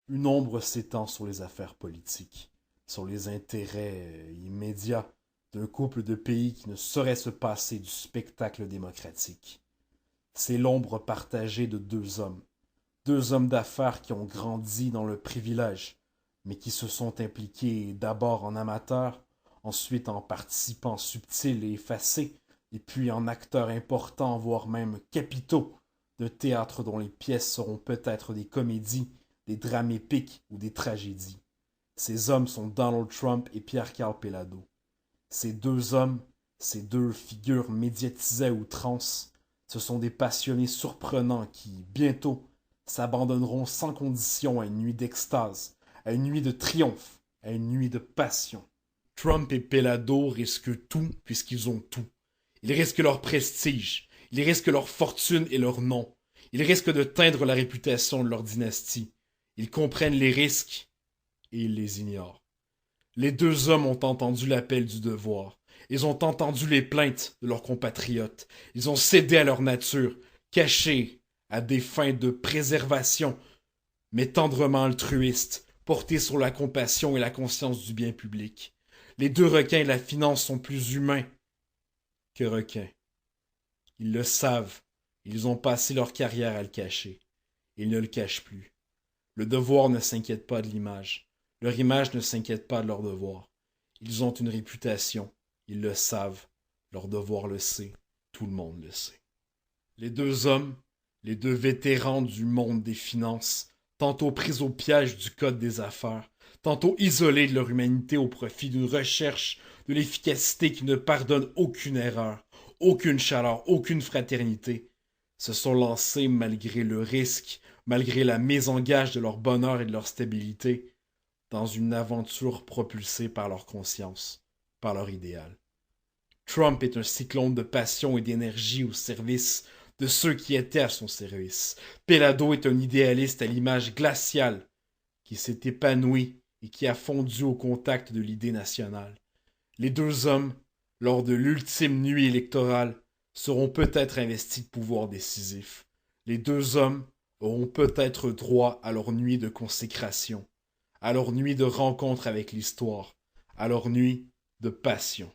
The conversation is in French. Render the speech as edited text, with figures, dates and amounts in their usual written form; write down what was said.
Une ombre s'étend sur les affaires politiques, sur les intérêts immédiats d'un couple de pays qui ne saurait se passer du spectacle démocratique. C'est l'ombre partagée de deux hommes d'affaires qui ont grandi dans le privilège, mais qui se sont impliqués d'abord en amateurs, ensuite en participants subtils et effacés, et puis en acteurs importants, voire même capitaux, de théâtre dont les pièces seront peut-être des comédies, des drames épiques ou des tragédies. Ces hommes sont Donald Trump et Pierre Carl Pelado. Ces deux hommes, ces deux figures médiatisées à outrance, ce sont des passionnés surprenants qui, bientôt, s'abandonneront sans condition à une nuit d'extase, à une nuit de triomphe, à une nuit de passion. Trump et Pelado risquent tout puisqu'ils ont tout. Ils risquent leur prestige, ils risquent leur fortune et leur nom. Ils risquent de teindre la réputation de leur dynastie. Ils comprennent les risques et ils les ignorent. Les deux hommes ont entendu l'appel du devoir. Ils ont entendu les plaintes de leurs compatriotes. Ils ont cédé à leur nature, cachée à des fins de préservation, mais tendrement altruistes, portées sur la compassion et la conscience du bien public. Les deux requins de la finance sont plus humains que requins. Ils le savent. Ils ont passé leur carrière à le cacher. Ils ne le cachent plus. Le devoir ne s'inquiète pas de l'image. Leur image ne s'inquiète pas de leur devoir. Ils ont une réputation. Ils le savent. Leur devoir le sait. Tout le monde le sait. Les deux hommes, les deux vétérans du monde des finances, tantôt pris au piège du code des affaires, tantôt isolés de leur humanité au profit d'une recherche de l'efficacité qui ne pardonne aucune erreur, aucune chaleur, aucune fraternité, se sont lancés malgré le risque, malgré la mise en gage de leur bonheur et de leur stabilité, dans une aventure propulsée par leur conscience, par leur idéal. Trump est un cyclone de passion et d'énergie au service de ceux qui étaient à son service. Pelado est un idéaliste à l'image glaciale qui s'est épanoui et qui a fondu au contact de l'idée nationale. Les deux hommes, lors de l'ultime nuit électorale, seront peut-être investis de pouvoirs décisifs. Les deux hommes auront peut-être droit à leur nuit de consécration, à leur nuit de rencontre avec l'histoire, à leur nuit de passion.